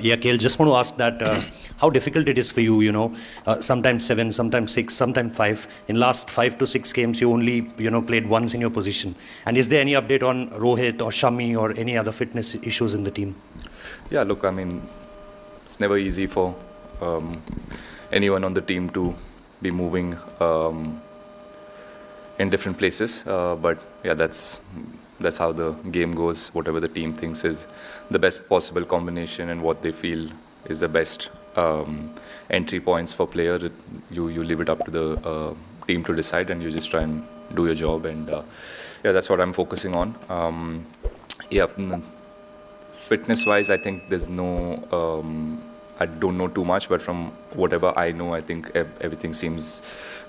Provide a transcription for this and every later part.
Yeah, KL, just want to ask that how difficult it is for you, sometimes 7, sometimes 6, sometimes 5. In last 5 to 6 games, you only, played once in your position. And is there any update on Rohit or Shami or any other fitness issues in the team? Yeah, look, I mean, it's never easy for anyone on the team to be moving in different places. But yeah, that's how the game goes. Whatever the team thinks is the best possible combination and what they feel is the best entry points for player. You leave it up to the team to decide, and you just try and do your job. And yeah, that's what I'm focusing on. Yeah, fitness-wise, I think there's no. I don't know too much, but from whatever I know, I think everything seems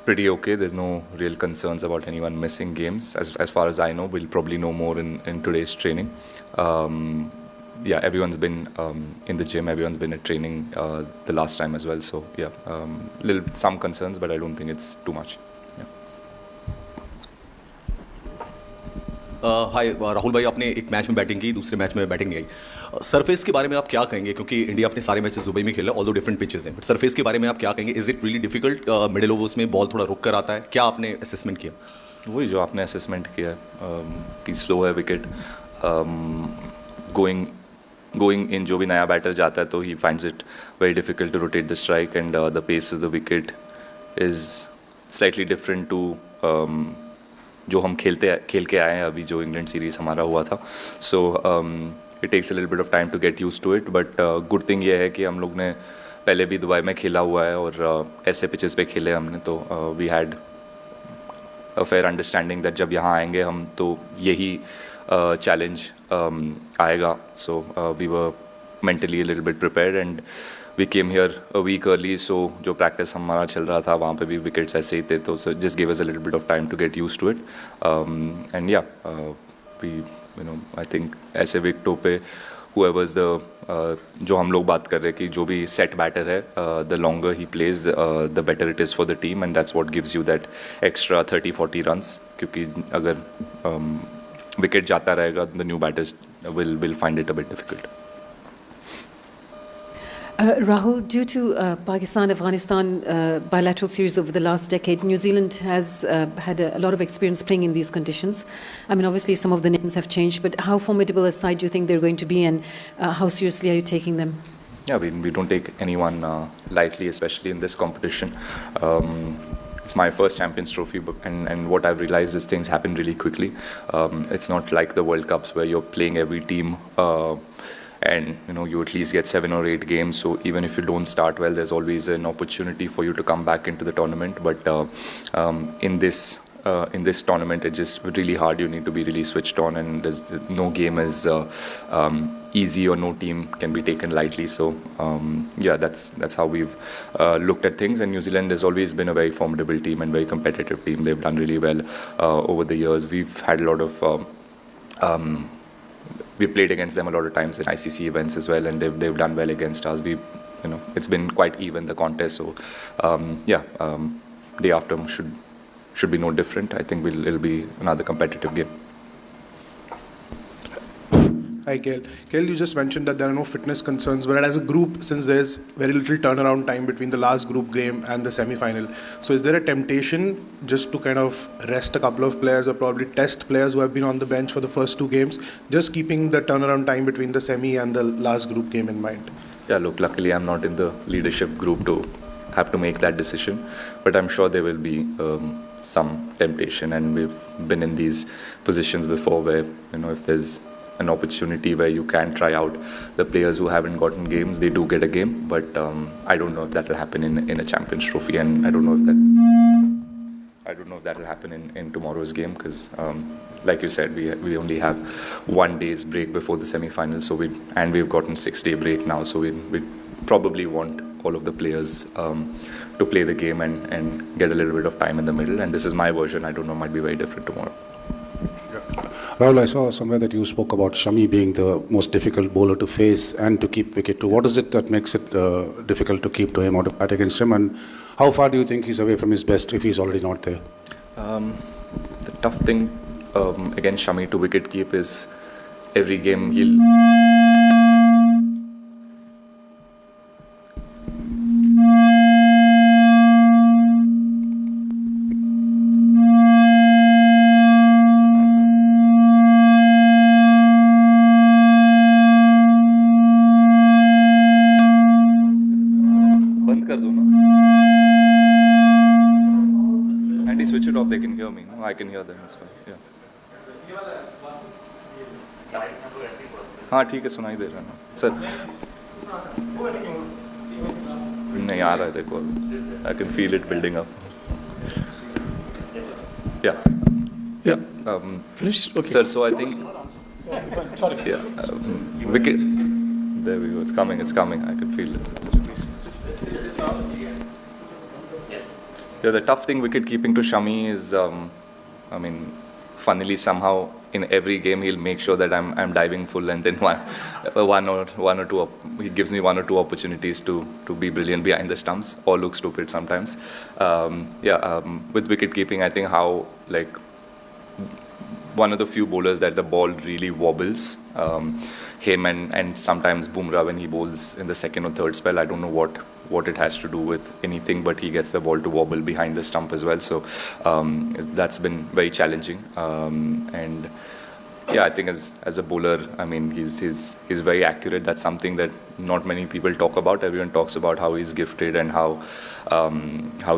pretty okay. There's no real concerns about anyone missing games. As far as I know, we'll probably know more in today's training. Yeah, everyone's been in the gym. Everyone's been at training the last time as well. So yeah, some concerns, but I don't think it's too much. हाय राहुल भाई, आपने एक match में batting की, दूसरे match में batting नहीं आई. Surface के बारे में आप क्या कहेंगे, क्योंकि इंडिया अपने सारे मैचेस दुबई में खेला, ऑल्दो डिफरेंट पिचेस हैं, बट सरफेस के बारे में आप क्या कहेंगे? Is it really difficult? Middle overs में बॉल थोड़ा रुक कर आता है, क्या आपने असेसमेंट किया? वही जो आपने असेसमेंट किया है कि स्लो है विकेट. गोइंग इन जो भी नया बैटर जाता है तो he finds it very difficult to rotate the strike, and the pace of the wicket is slightly different to जो हम खेल के आए हैं अभी, जो इंग्लैंड सीरीज़ हमारा हुआ था. So it takes a little bit of time to get used to it, but good thing ये है कि हम लोग ने पहले भी दुबई में खेला हुआ है और ऐसे पिचेस पे खेले हमने, तो we had a fair understanding that जब यहाँ आएंगे हम तो यही चैलेंज आएगा. So we were mentally a little bit prepared, and we came here a week early. So जो प्रैक्टिस हमारा चल रहा था वहाँ पे भी विकेट्स ऐसे ही थे, तो just give us a little bit of time to get used to it. And yeah we I think ऐसे विकेटों पे whoever's the जो हम लोग बात कर रहे हैं कि जो भी सेट बैटर है, the longer he plays the better it is for the team, and that's what gives you that extra 30-40 runs. क्योंकि अगर विकेट जाता रहेगा, the new batters will find it a bit difficult. Rahul, due to Pakistan-Afghanistan bilateral series over the last decade, New Zealand has had a lot of experience playing in these conditions. I mean, obviously some of the names have changed, but how formidable a side do you think they're going to be, and how seriously are you taking them? Yeah, we don't take anyone lightly, especially in this competition. It's my first Champions Trophy, and what I've realized is things happen really quickly. It's not like the World Cups where you're playing every team and you at least get 7 or 8 games. So even if you don't start well, there's always an opportunity for you to come back into the tournament. But in this tournament, it's just really hard. You need to be really switched on, and no game is easy, or no team can be taken lightly. So yeah, that's how we've looked at things. And New Zealand has always been a very formidable team and very competitive team. They've done really well over the years. We've had a lot of we played against them a lot of times in ICC events as well, and they've done well against us. It's been quite even, the contest. So day after should be no different. I think it'll be another competitive game. Hi, KL. KL, you just mentioned that there are no fitness concerns, but as a group, since there is very little turnaround time between the last group game and the semi-final, so is there a temptation just to kind of rest a couple of players, or probably test players who have been on the bench for the first 2 games, just keeping the turnaround time between the semi and the last group game in mind? Yeah, look, luckily I'm not in the leadership group to have to make that decision, but I'm sure there will be some temptation, and we've been in these positions before where if there's an opportunity where you can try out the players who haven't gotten games, they do get a game. But I don't know if that will happen in a Champions Trophy, and I don't know if that will happen in tomorrow's game, because like you said, we only have 1 day's break before the semi-final, so we've gotten 6-day break now, so we probably want all of the players to play the game and get a little bit of time in the middle. And this is my version. I don't know, might be very different tomorrow. Rahul, I saw somewhere that you spoke about Shami being the most difficult bowler to face and to keep wicket to. What is it that makes it difficult to keep to him or to bat against him? And how far do you think he's away from his best if he's already not there? The tough thing against Shami to wicket keep is every game कर दो ना. Andy, switch it off. They can hear me. No, I can hear them. It's fine. Yeah. हाँ ठीक है, सुनाई दे रहा है ना सर. नहीं आ रहा है देखो. I can feel it building up. Yeah. Yeah. Finish? Okay. Sir, so I think. Yeah. Wicket. There we go. It's coming. It's coming. I can feel it. Yeah, the tough thing wicket keeping to Shami is, I mean, funnily somehow in every game he'll make sure that I'm diving full, and then one or two he gives me one or two opportunities to be brilliant behind the stumps or look stupid sometimes. With wicket keeping, I think how like one of the few bowlers that the ball really wobbles. Him and sometimes Bumrah when he bowls in the second or third spell. I don't know what it has to do with anything, but he gets the ball to wobble behind the stump as well. So that's been very challenging. And yeah, I think as a bowler, I mean, he's very accurate. That's something that not many people talk about. Everyone talks about how he's gifted and how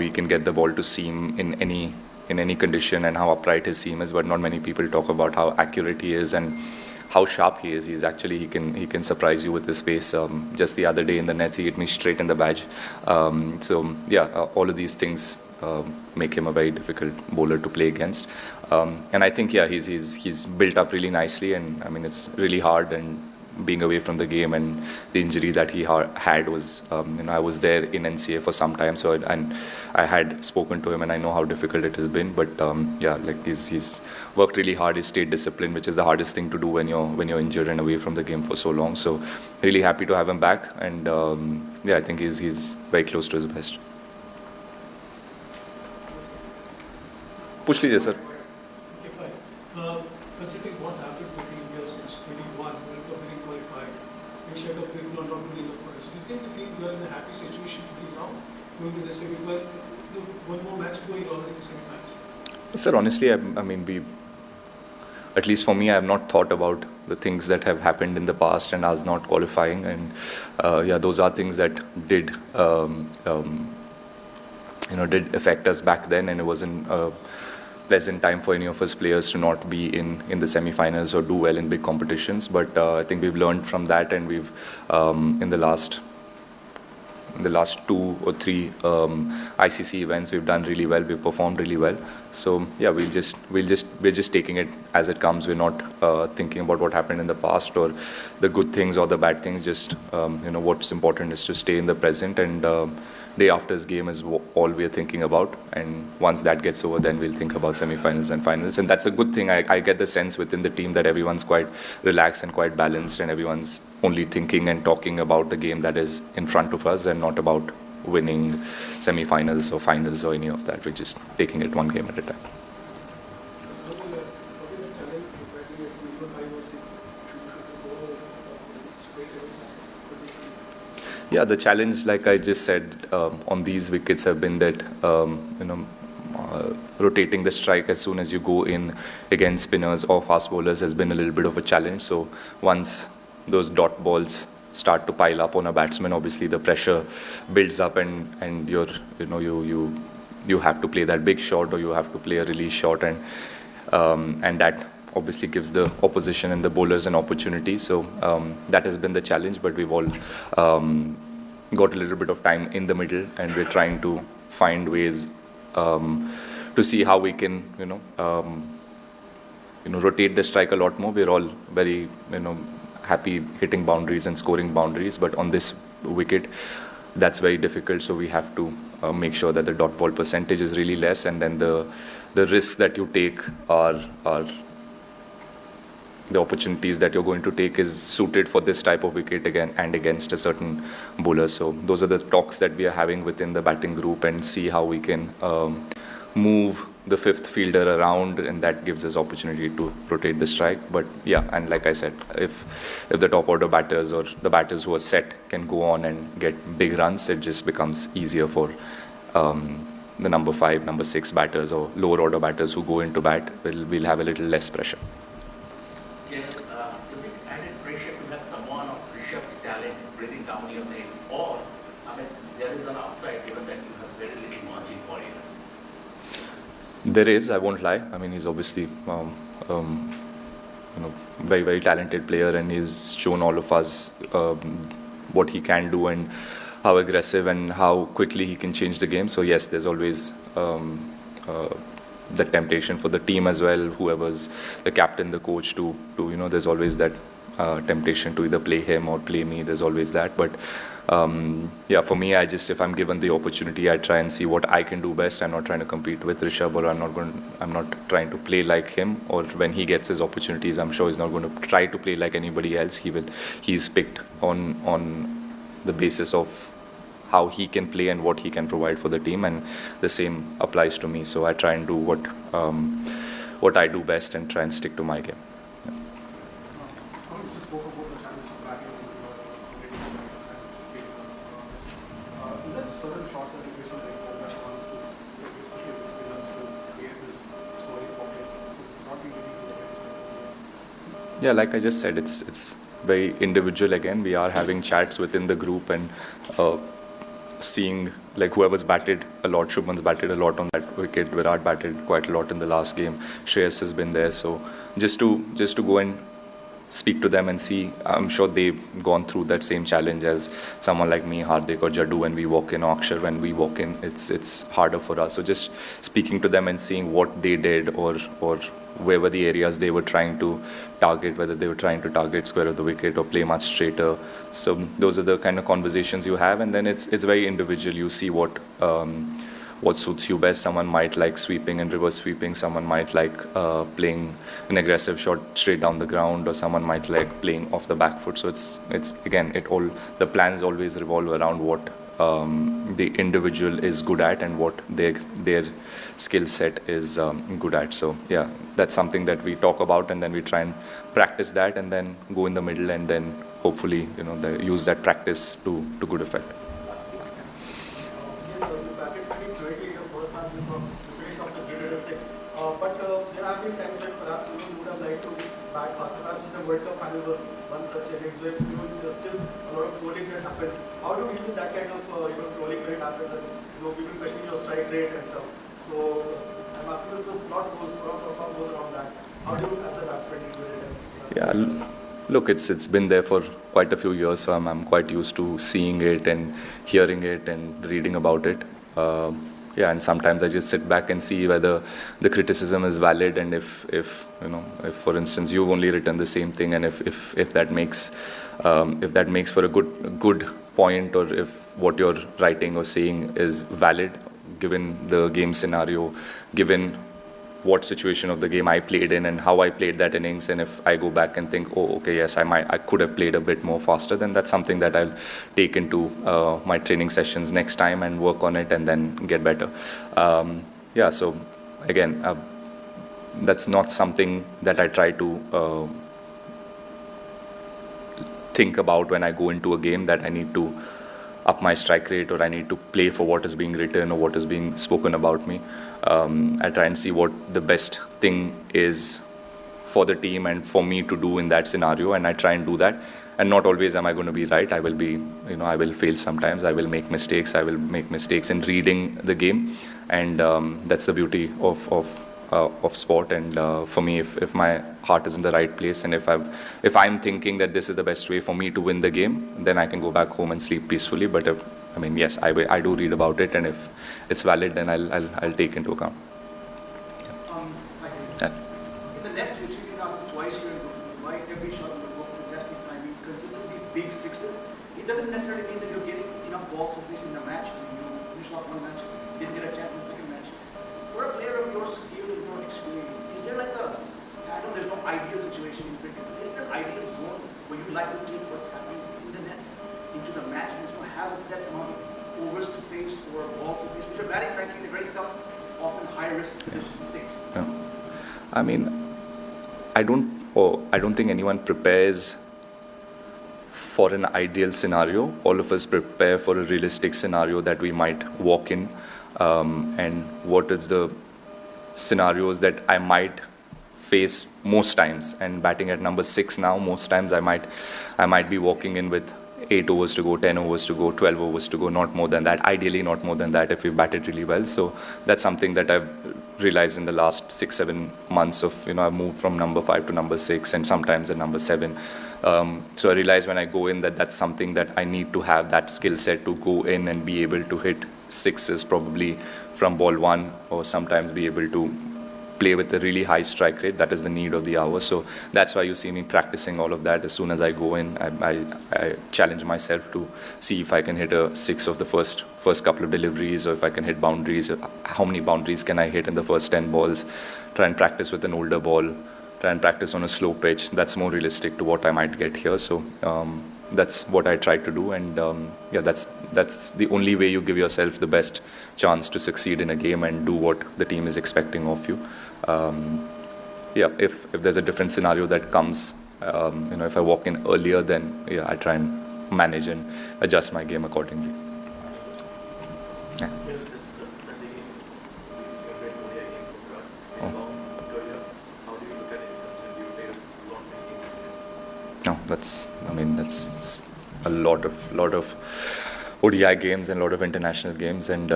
he can get the ball to seam in any condition and how upright his seam is. But not many people talk about how accurate he is and how sharp he is. He's actually he can surprise you with his pace. Just the other day in the nets, he hit me straight in the badge. All of these things make him a very difficult bowler to play against. And I think he's built up really nicely. And I mean it's really hard and being away from the game and the injury that he had was I was there in NCA for some time, so I had spoken to him and I know how difficult it has been, but he's worked really hard. He stayed disciplined, which is the hardest thing to do when you're injured and away from the game for so long. So really happy to have him back, and I think he's very close to his best. Push लीजिए sir. Considering what happened between India since 21, World Cup winning qualified, Asia Cup people are not really up for it. So do you think we are in a happy situation to be now going to the semi-final? One more match to go in already in the semi-finals? Sir, honestly, I mean, at least for me, I have not thought about the things that have happened in the past and us not qualifying, and those are things that did affect us back then, and it wasn't pleasant time for any of us players to not be in the semi-finals or do well in big competitions. But I think we've learned from that, and we've in the last 2 or 3 ICC events we've done really well. We've performed really well. So yeah, we're just taking it as it comes. We're not thinking about what happened in the past or the good things or the bad things. Just what's important is to stay in the present, and day after his game is all we're thinking about. And once that gets over, then we'll think about semi-finals and finals. And that's a good thing. I get the sense within the team that everyone's quite relaxed and quite balanced, and everyone's only thinking and talking about the game that is in front of us and not about winning semi-finals or finals or any of that. We're just taking it one game at a time. Yeah, the challenge, like I just said, on these wickets have been that, rotating the strike as soon as you go in against spinners or fast bowlers has been a little bit of a challenge. So once those dot balls start to pile up on a batsman, obviously the pressure builds up, and you have to play that big shot or you have to play a release shot, and that obviously gives the opposition and the bowlers an opportunity. So that has been the challenge, but we've all got a little bit of time in the middle, and we're trying to find ways to see how we can rotate the strike a lot more. We're all very happy hitting boundaries and scoring boundaries, but on this wicket that's very difficult. So we have to make sure that the dot ball percentage is really less, and then the risks that you take are the opportunities that you're going to take is suited for this type of wicket again and against a certain bowler. So those are the talks that we are having within the batting group, and see how we can move the fifth fielder around, and that gives us opportunity to rotate the strike. But yeah, and like I said, if the top order batters or the batters who are set can go on and get big runs, it just becomes easier for the number 5, number 6 batters or lower order batters who go into bat. We'll have a little less pressure. Is it added pressure to have someone of Rishabh's talent breathing down your neck, or I mean, there is an upside given that you have very little margin for it. There is, I won't lie. I mean, he's obviously very, very talented player, and he's shown all of us what he can do and how aggressive and how quickly he can change the game. So yes, there's always the temptation for the team as well, whoever's the captain, the coach, to there's always that temptation to either play him or play me. There's always that. But yeah, for me, if I'm given the opportunity, I try and see what I can do best. I'm not trying to compete with Rishabh, or I'm not trying to play like him. Or when he gets his opportunities, I'm sure he's not going to try to play like anybody else. He's picked on the basis of how he can play and what he can provide for the team, and the same applies to me. So I try and do what I do best and try and stick to my game. Is there certain shots that you wish to take on that one, especially at this finance to create this scoring pockets? Because it's not been easy to get. Yeah, like I just said, it's very individual. Again, we are having chats within the group and seeing like whoever's batted a lot. Shubman's batted a lot on that wicket. Virat batted quite a lot in the last game. Shreyas has been there. So just to go and speak to them and see, I'm sure they've gone through that same challenge as someone like me, Hardik or Jaddu when we walk in, or Akshar when we walk in. It's harder for us. So just speaking to them and seeing what they did, or where were the areas they were trying to target, whether they were trying to target square of the wicket or play much straighter. So those are the kind of conversations you have, and then it's very individual. You see what suits you best. Someone might like sweeping and reverse sweeping. Someone might like playing an aggressive shot straight down the ground, or someone might like playing off the back foot. So it's again, the plans always revolve around what the individual is good at and what their skill set is good at. So yeah, that's something that we talk about, and then we try and practice that, and then go in the middle, and then hopefully use that practice to good effect. You batted pretty fluently in the first half. You finished off the grid at a 6. But there have been times when perhaps you would have liked to bat faster. Perhaps the World Cup final was one such innings where there's still a lot of trolling that happens. How do you deal with that kind of trolling when it happens, and people questioning your strike rate and stuff? So I'm asking you to not goes around that. How do you as a batsman deal with it? Yeah, look, it's been there for quite a few years, so I'm quite used to seeing it and hearing it and reading about it. Yeah, and sometimes I just sit back and see whether the criticism is valid, and if for instance you've only written the same thing, and if that makes for a good point, or if what you're writing or saying is valid given the game scenario, given what situation of the game I played in and how I played that innings, and if I go back and think, oh, okay, yes, I could have played a bit more faster, then that's something that I'll take into my training sessions next time and work on it and then get better. Yeah, so again, that's not something that I try to think about when I go into a game, that I need to up my strike rate, or I need to play for what is being written or what is being spoken about me. I try and see what the best thing is for the team and for me to do in that scenario, and I try and do that. And not always am I going to be right. I will fail sometimes. I will make mistakes. I will make mistakes in reading the game, and that's the beauty of sport. And for me, if my heart is in the right place, and if I'm thinking that this is the best way for me to win the game, then I can go back home and sleep peacefully. But yes, I do read about it, and if it's valid, then I'll take into account. Yeah. In the next which you can twice you why every shot in the book just be finding consistently big sixes. It doesn't necessarily mean that you're getting enough balls to finish in the match. You finish off one match, didn't get a chance in the second match. For a player of your skill and your experience, is there like I know there's no ideal situation in cricket, but is there an ideal zone where you like to take what's happening in the nets into the match and have a set amount of overs to face or balls to face, which are batting frankly in a very tough, often high risk position 6. Yeah. I mean, I don't think anyone prepares for an ideal scenario. All of us prepare for a realistic scenario that we might walk in, and what is the scenarios that I might face most times. And batting at number 6 now, most times I might be walking in with 8 overs to go, 10 overs to go, 12 overs to go, not more than that. Ideally, not more than that if we batted really well. So that's something that I've realized in the last 6-7 months of, I've moved from number 5 to number 6 and sometimes at number 7. So I realized when I go in that that's something that I need to have that skill set to go in and be able to hit sixes probably from ball 1, or sometimes be able to play with a really high strike rate. That is the need of the hour. So that's why you see me practicing all of that. As soon as I go in, I challenge myself to see if I can hit a 6 of the first couple of deliveries, or if I can hit boundaries. How many boundaries can I hit in the first 10 balls? Try and practice with an older ball. Try and practice on a slow pitch. That's more realistic to what I might get here. So that's what I try to do, and that's the only way you give yourself the best chance to succeed in a game and do what the team is expecting of you. If there's a different scenario that comes, if I walk in earlier, then I try and manage and adjust my game accordingly. Yeah. This Sunday, you played only a game for Virat. Oh. Long career, how do you look at it considering you played a lot of games? No, that's a lot of ODI games and a lot of international games, and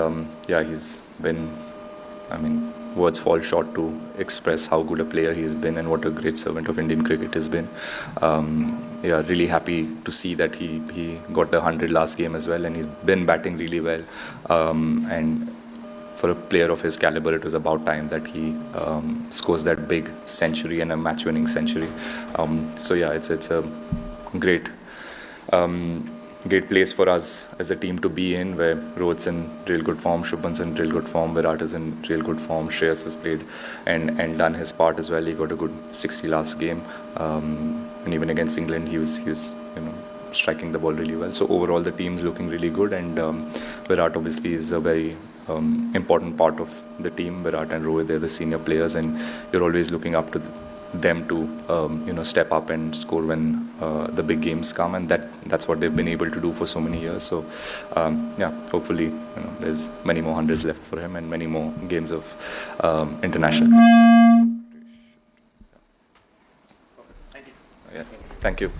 he's been, words fall short to express how good a player he has been and what a great servant of Indian cricket has been. Really happy to see that he got the 100 last game as well, and he's been batting really well. And for a player of his caliber, it was about time that he scores that big century and a match-winning century. It's a great place for us as a team to be in, where Rohit's in real good form, Shubman's in real good form, Virat is in real good form, Shreyas has played and done his part as well. He got a good 60 last game, and even against England, he was striking the ball really well. So overall, the team's looking really good, and Virat obviously is a very important part of the team. Virat and Rohit, they're the senior players, and you're always looking up to them to step up and score when the big games come, and that's what they've been able to do for so many years. So hopefully there's many more hundreds left for him and many more games of international. Thank you. Yeah. Thank you.